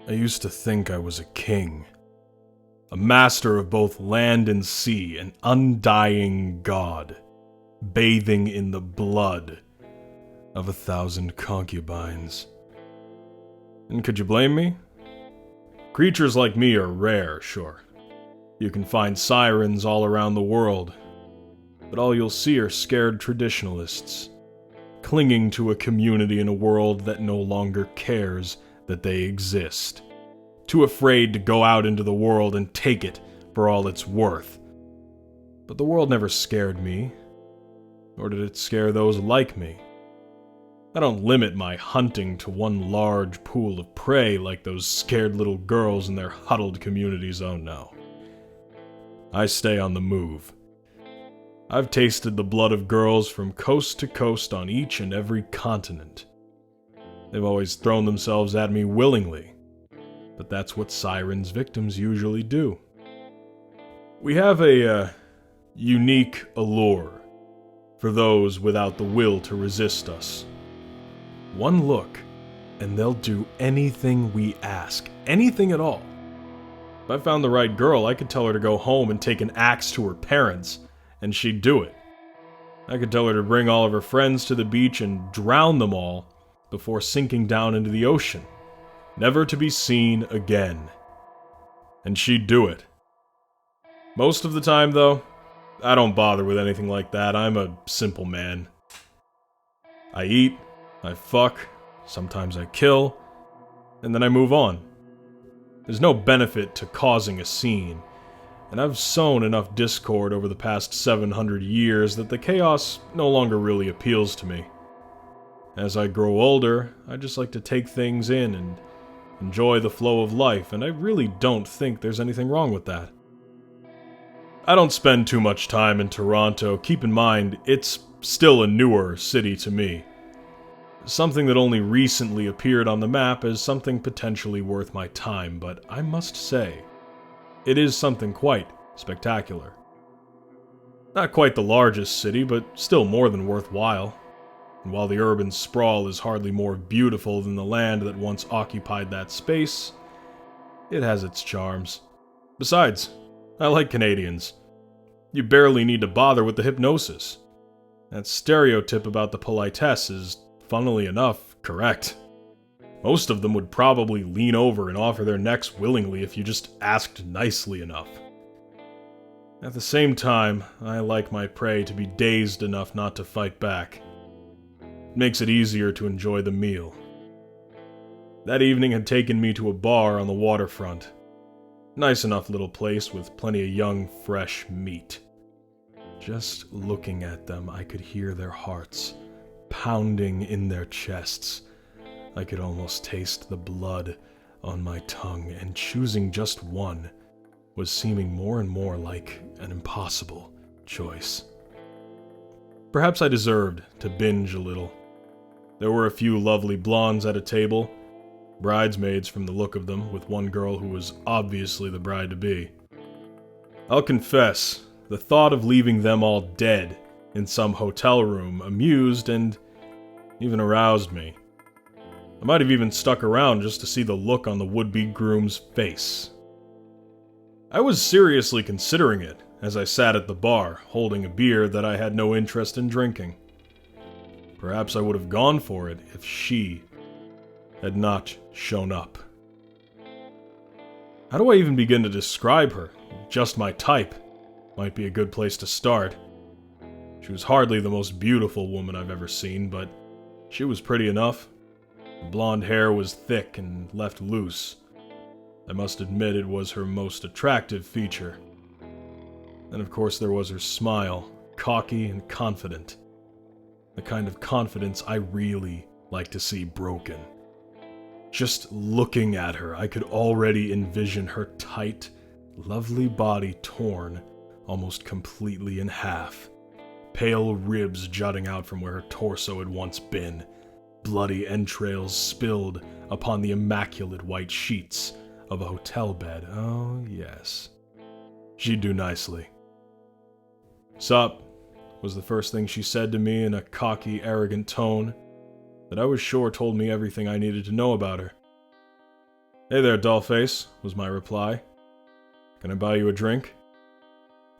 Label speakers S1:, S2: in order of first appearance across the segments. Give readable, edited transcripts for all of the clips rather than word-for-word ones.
S1: I used to think I was a king, a master of both land and sea, an undying god, bathing in the blood of 1,000 concubines. And could you blame me? Creatures like me are rare, sure. You can find sirens all around the world, but all you'll see are scared traditionalists, clinging to a community in a world that no longer cares that they exist. Too afraid to go out into the world and take it for all it's worth. But the world never scared me, nor did it scare those like me. I don't limit my hunting to one large pool of prey like those scared little girls in their huddled communities, oh no. I stay on the move. I've tasted the blood of girls from coast to coast on each and every continent. They've always thrown themselves at me willingly, but that's what Siren's victims usually do. We have a unique allure for those without the will to resist us. One look, and they'll do anything we ask, anything at all. If I found the right girl, I could tell her to go home and take an axe to her parents, and she'd do it. I could tell her to bring all of her friends to the beach and drown them all before sinking down into the ocean, never to be seen again. And she'd do it. Most of the time, though, I don't bother with anything like that. I'm a simple man. I eat, I fuck, sometimes I kill, and then I move on. There's no benefit to causing a scene, and I've sown enough discord over the past 700 years that the chaos no longer really appeals to me. As I grow older, I just like to take things in and enjoy the flow of life, and I really don't think there's anything wrong with that. I don't spend too much time in Toronto. Keep in mind, it's still a newer city to me. Something that only recently appeared on the map as something potentially worth my time, but I must say, it is something quite spectacular. Not quite the largest city, but still more than worthwhile. And while the urban sprawl is hardly more beautiful than the land that once occupied that space, it has its charms. Besides, I like Canadians. You barely need to bother with the hypnosis. That stereotype about the politesse is, funnily enough, correct. Most of them would probably lean over and offer their necks willingly if you just asked nicely enough. At the same time, I like my prey to be dazed enough not to fight back. It makes it easier to enjoy the meal. That evening had taken me to a bar on the waterfront. Nice enough little place with plenty of young, fresh meat. Just looking at them, I could hear their hearts pounding in their chests. I could almost taste the blood on my tongue, and choosing just one was seeming more and more like an impossible choice. Perhaps I deserved to binge a little. There were a few lovely blondes at a table, bridesmaids from the look of them, with one girl who was obviously the bride-to-be. I'll confess, the thought of leaving them all dead in some hotel room amused and even aroused me. I might have even stuck around just to see the look on the would-be groom's face. I was seriously considering it as I sat at the bar, holding a beer that I had no interest in drinking. Perhaps I would have gone for it if she had not shown up. How do I even begin to describe her? Just my type might be a good place to start. She was hardly the most beautiful woman I've ever seen, but she was pretty enough. Her blonde hair was thick and left loose. I must admit it was her most attractive feature. And of course there was her smile, cocky and confident. The kind of confidence I really like to see broken. Just looking at her, I could already envision her tight, lovely body torn almost completely in half. Pale ribs jutting out from where her torso had once been. Bloody entrails spilled upon the immaculate white sheets of a hotel bed. Oh, yes. She'd do nicely. "Sup?" was the first thing she said to me in a cocky, arrogant tone that I was sure told me everything I needed to know about her. "Hey there, dollface," was my reply. "Can I buy you a drink?"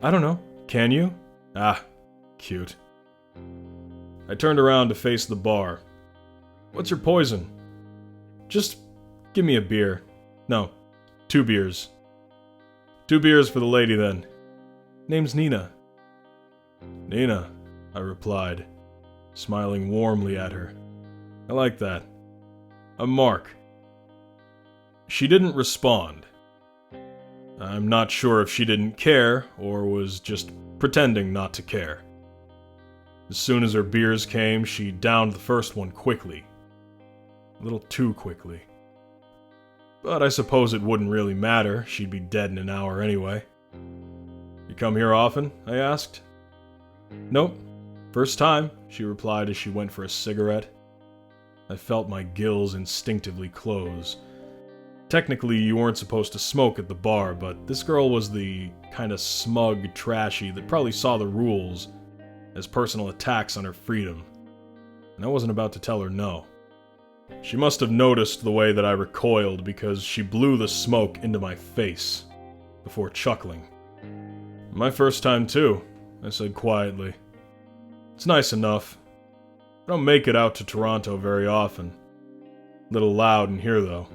S1: "I don't know. Can you?" "Ah, cute." I turned around to face the bar. "What's your poison?" "Just give me a beer. No, 2 beers." "2 beers for the lady, then." "Name's Nina." "Nina," I replied, smiling warmly at her. "I like that. I'm Mark." She didn't respond. I'm not sure if she didn't care, or was just pretending not to care. As soon as her beers came, she downed the first one quickly. A little too quickly. But I suppose it wouldn't really matter, she'd be dead in an hour anyway. "You come here often?" I asked. "Nope. First time," she replied as she went for a cigarette. I felt my gills instinctively close. Technically, you weren't supposed to smoke at the bar, but this girl was the kinda smug trashy that probably saw the rules as personal attacks on her freedom, and I wasn't about to tell her no. She must have noticed the way that I recoiled because she blew the smoke into my face before chuckling. "My first time too," I said quietly. "It's nice enough. I don't make it out to Toronto very often. Little loud in here though."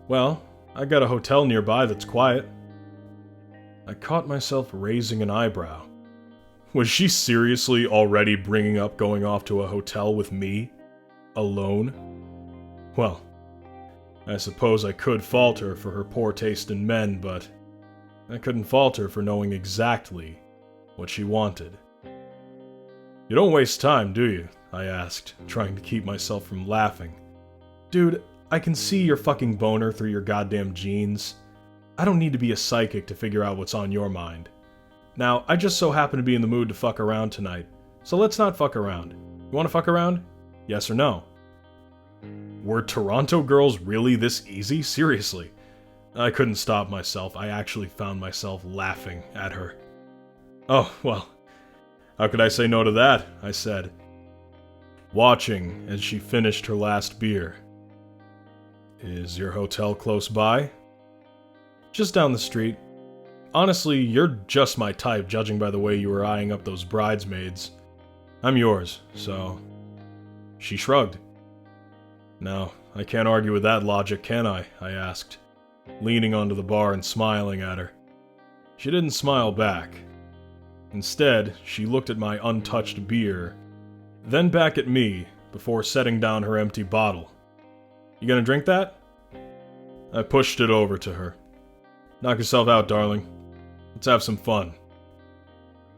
S1: "Well, I got a hotel nearby that's quiet." I caught myself raising an eyebrow. Was she seriously already bringing up going off to a hotel with me? Alone? Well, I suppose I could fault her for her poor taste in men, but I couldn't fault her for knowing exactly what she wanted. "You don't waste time, do you?" I asked, trying to keep myself from laughing. "Dude, I can see your fucking boner through your goddamn jeans. I don't need to be a psychic to figure out what's on your mind. Now, I just so happen to be in the mood to fuck around tonight, so let's not fuck around. You wanna fuck around? Yes or no?" Were Toronto girls really this easy? Seriously. I couldn't stop myself. I actually found myself laughing at her. "Oh, well, how could I say no to that?" I said, watching as she finished her last beer. "Is your hotel close by?" "Just down the street. Honestly, you're just my type, judging by the way you were eyeing up those bridesmaids. I'm yours, so..." She shrugged. "No, I can't argue with that logic, can I?" I asked, leaning onto the bar and smiling at her. She didn't smile back. Instead, she looked at my untouched beer, then back at me before setting down her empty bottle. "You gonna drink that?" I pushed it over to her. "Knock yourself out, darling. Let's have some fun."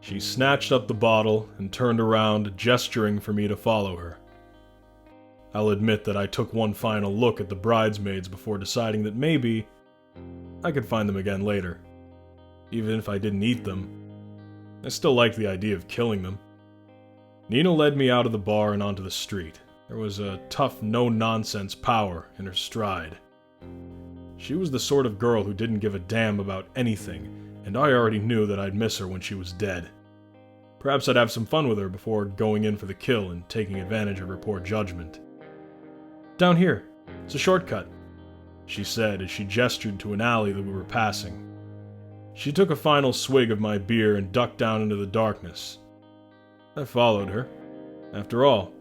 S1: She snatched up the bottle and turned around, gesturing for me to follow her. I'll admit that I took one final look at the bridesmaids before deciding that maybe I could find them again later. Even if I didn't eat them, I still liked the idea of killing them. Nina led me out of the bar and onto the street. There was a tough, no-nonsense power in her stride. She was the sort of girl who didn't give a damn about anything, and I already knew that I'd miss her when she was dead. Perhaps I'd have some fun with her before going in for the kill and taking advantage of her poor judgment. "Down here. It's a shortcut," she said as she gestured to an alley that we were passing. She took a final swig of my beer and ducked down into the darkness. I followed her. After all,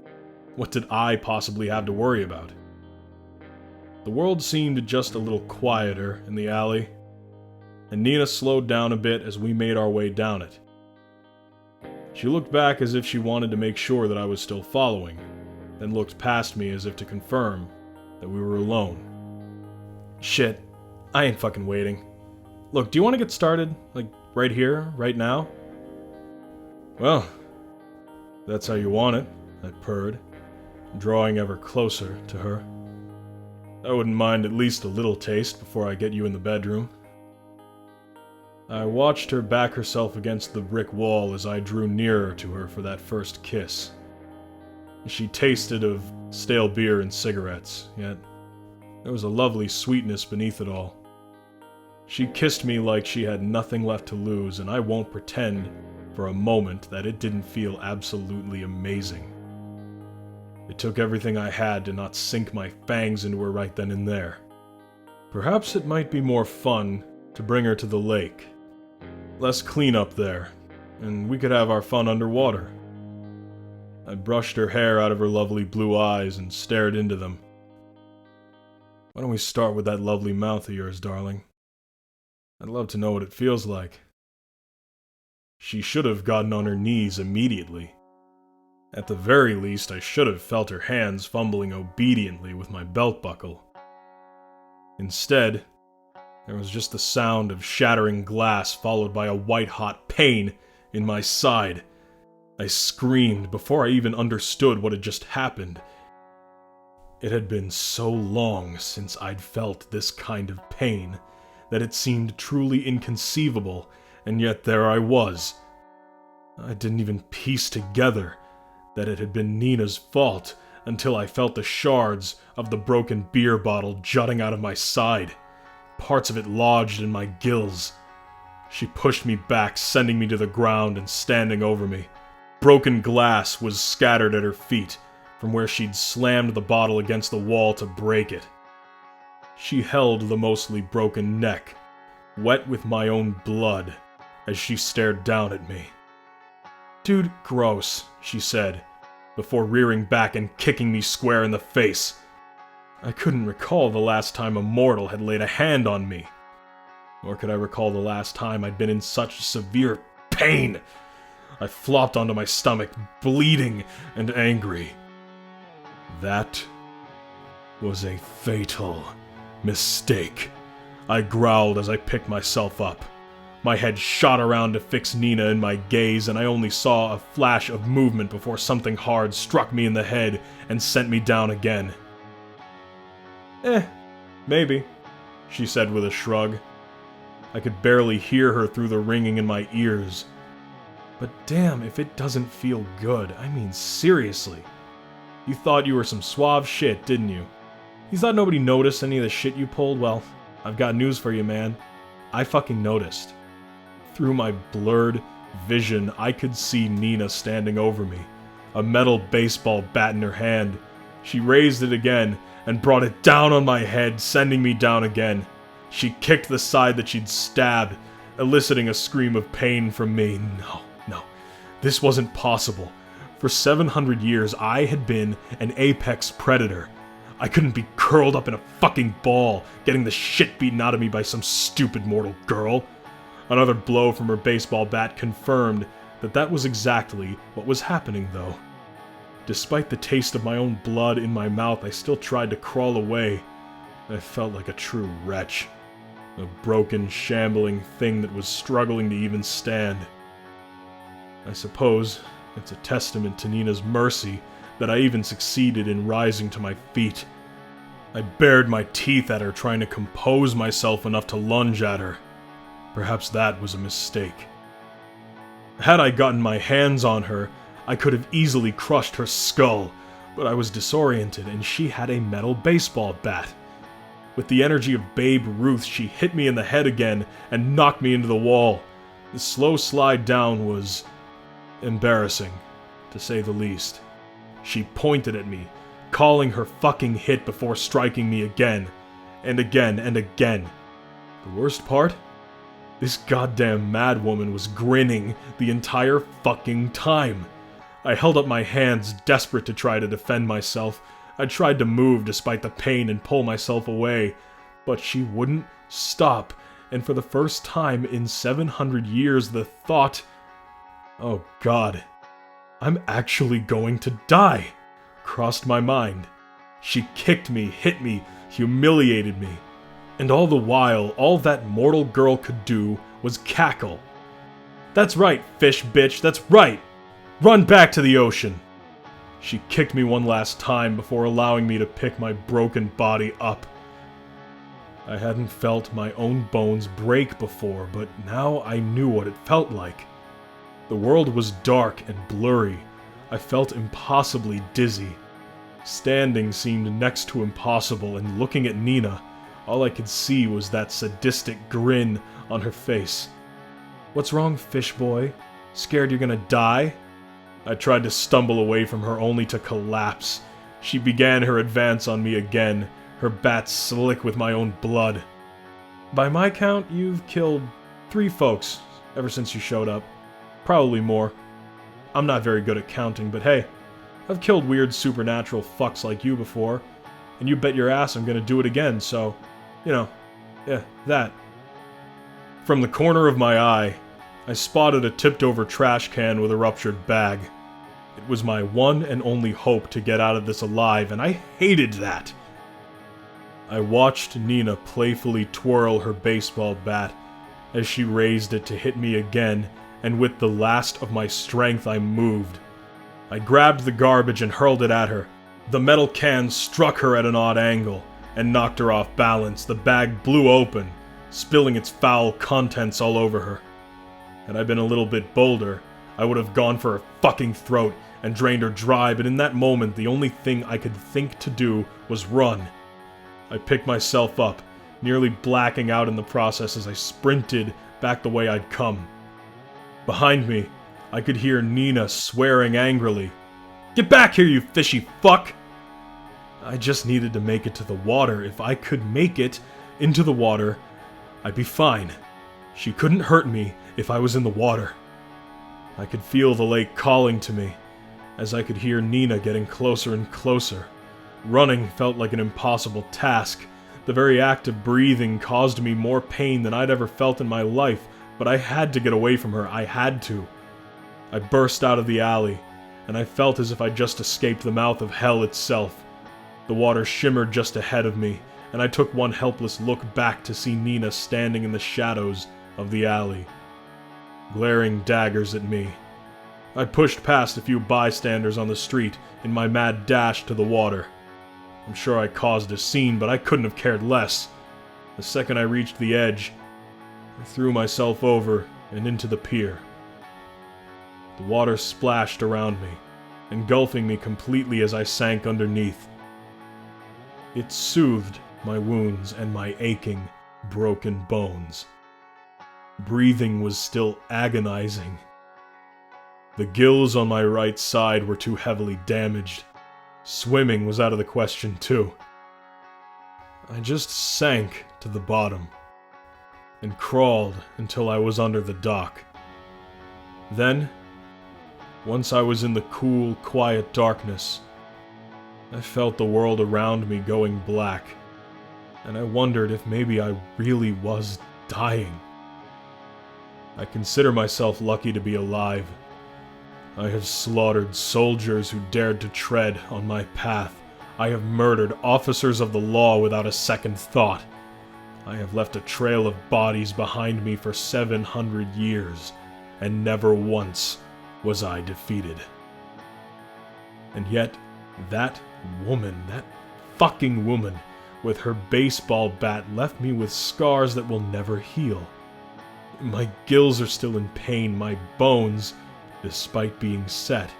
S1: what did I possibly have to worry about? The world seemed just a little quieter in the alley, and Nina slowed down a bit as we made our way down it. She looked back as if she wanted to make sure that I was still following, then looked past me as if to confirm that we were alone. "Shit, I ain't fucking waiting. Look, do you want to get started? Like, right here, right now?" "Well, that's how you want it," I purred, drawing ever closer to her. "I wouldn't mind at least a little taste before I get you in the bedroom." I watched her back herself against the brick wall as I drew nearer to her for that first kiss. She tasted of stale beer and cigarettes, yet there was a lovely sweetness beneath it all. She kissed me like she had nothing left to lose, and I won't pretend for a moment that it didn't feel absolutely amazing. It took everything I had to not sink my fangs into her right then and there. Perhaps it might be more fun to bring her to the lake. Less cleanup there, and we could have our fun underwater. I brushed her hair out of her lovely blue eyes and stared into them. Why don't we start with that lovely mouth of yours, darling? I'd love to know what it feels like. She should have gotten on her knees immediately. At the very least, I should have felt her hands fumbling obediently with my belt buckle. Instead, there was just the sound of shattering glass followed by a white-hot pain in my side. I screamed before I even understood what had just happened. It had been so long since I'd felt this kind of pain that it seemed truly inconceivable, and yet there I was. I didn't even piece together that it had been Nina's fault until I felt the shards of the broken beer bottle jutting out of my side, parts of it lodged in my gills. She pushed me back, sending me to the ground and standing over me. Broken glass was scattered at her feet, from where she'd slammed the bottle against the wall to break it. She held the mostly broken neck, wet with my own blood, as she stared down at me. "Dude, gross," she said, before rearing back and kicking me square in the face. I couldn't recall the last time a mortal had laid a hand on me. Nor could I recall the last time I'd been in such severe pain. I flopped onto my stomach, bleeding and angry. That was a fatal mistake, I growled as I picked myself up. My head shot around to fix Nina in my gaze, and I only saw a flash of movement before something hard struck me in the head and sent me down again. Maybe, she said with a shrug. I could barely hear her through the ringing in my ears. But damn if it doesn't feel good, I mean seriously. You thought you were some suave shit, didn't you? You thought nobody noticed any of the shit you pulled? Well, I've got news for you, man. I fucking noticed. Through my blurred vision, I could see Nina standing over me, a metal baseball bat in her hand. She raised it again and brought it down on my head, sending me down again. She kicked the side that she'd stabbed, eliciting a scream of pain from me. No, this wasn't possible. For 700 years, I had been an apex predator. I couldn't be curled up in a fucking ball, getting the shit beaten out of me by some stupid mortal girl. Another blow from her baseball bat confirmed that was exactly what was happening, though. Despite the taste of my own blood in my mouth, I still tried to crawl away. I felt like a true wretch. A broken, shambling thing that was struggling to even stand. I suppose it's a testament to Nina's mercy that I even succeeded in rising to my feet. I bared my teeth at her, trying to compose myself enough to lunge at her. Perhaps that was a mistake. Had I gotten my hands on her, I could have easily crushed her skull, but I was disoriented and she had a metal baseball bat. With the energy of Babe Ruth, she hit me in the head again and knocked me into the wall. The slow slide down was embarrassing, to say the least. She pointed at me, calling her fucking hit before striking me again, and again, and again. The worst part? This goddamn madwoman was grinning the entire fucking time. I held up my hands, desperate to try to defend myself. I tried to move despite the pain and pull myself away, but she wouldn't stop, and for the first time in 700 years the thought, "Oh God, I'm actually going to die," crossed my mind. She kicked me, hit me, humiliated me. And all the while, all that mortal girl could do was cackle. "That's right, fish bitch, that's right! Run back to the ocean!" She kicked me one last time before allowing me to pick my broken body up. I hadn't felt my own bones break before, but now I knew what it felt like. The world was dark and blurry. I felt impossibly dizzy. Standing seemed next to impossible, and looking at Nina, all I could see was that sadistic grin on her face. "What's wrong, fish boy? Scared you're gonna die?" I tried to stumble away from her only to collapse. She began her advance on me again, her bat slick with my own blood. By my count, you've killed 3 folks ever since you showed up. Probably more. I'm not very good at counting, but hey, I've killed weird supernatural fucks like you before, and you bet your ass I'm gonna do it again, so, you know, yeah, that. From the corner of my eye, I spotted a tipped-over trash can with a ruptured bag. It was my one and only hope to get out of this alive, and I hated that! I watched Nina playfully twirl her baseball bat as she raised it to hit me again, and with the last of my strength I moved. I grabbed the garbage and hurled it at her. The metal can struck her at an odd angle and knocked her off balance. The bag blew open, spilling its foul contents all over her. Had I been a little bit bolder, I would have gone for her fucking throat and drained her dry, but in that moment the only thing I could think to do was run. I picked myself up, nearly blacking out in the process as I sprinted back the way I'd come. Behind me, I could hear Nina swearing angrily. "Get back here, you fishy fuck!" I just needed to make it to the water. If I could make it into the water, I'd be fine. She couldn't hurt me if I was in the water. I could feel the lake calling to me, as I could hear Nina getting closer and closer. Running felt like an impossible task. The very act of breathing caused me more pain than I'd ever felt in my life, but I had to get away from her. I had to. I burst out of the alley, and I felt as if I'd just escaped the mouth of hell itself. The water shimmered just ahead of me, and I took one helpless look back to see Nina standing in the shadows of the alley, glaring daggers at me. I pushed past a few bystanders on the street in my mad dash to the water. I'm sure I caused a scene, but I couldn't have cared less. The second I reached the edge, I threw myself over and into the pier. The water splashed around me, engulfing me completely as I sank underneath. It soothed my wounds and my aching, broken bones. Breathing was still agonizing. The gills on my right side were too heavily damaged. Swimming was out of the question too. I just sank to the bottom and crawled until I was under the dock. Then, once I was in the cool, quiet darkness, I felt the world around me going black, and I wondered if maybe I really was dying. I consider myself lucky to be alive. I have slaughtered soldiers who dared to tread on my path. I have murdered officers of the law without a second thought. I have left a trail of bodies behind me for 700 years, and never once was I defeated. And yet, that woman, that fucking woman, with her baseball bat left me with scars that will never heal. My gills are still in pain, my bones, despite being set,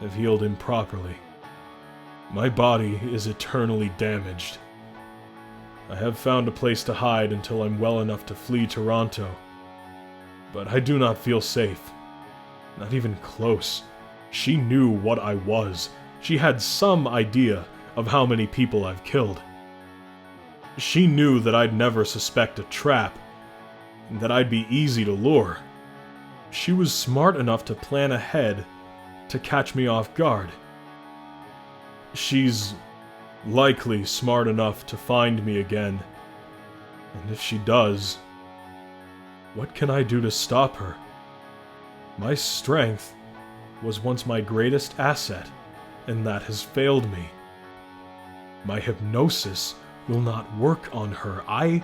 S1: have healed improperly. My body is eternally damaged. I have found a place to hide until I'm well enough to flee Toronto. But I do not feel safe. Not even close. She knew what I was. She had some idea of how many people I've killed. She knew that I'd never suspect a trap, and that I'd be easy to lure. She was smart enough to plan ahead to catch me off guard. She's likely smart enough to find me again. And if she does, what can I do to stop her? My strength was once my greatest asset, and that has failed me. My hypnosis will not work on her. I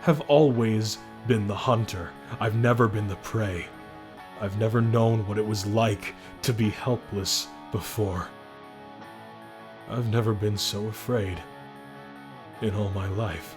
S1: have always been the hunter. I've never been the prey. I've never known what it was like to be helpless before. I've never been so afraid in all my life.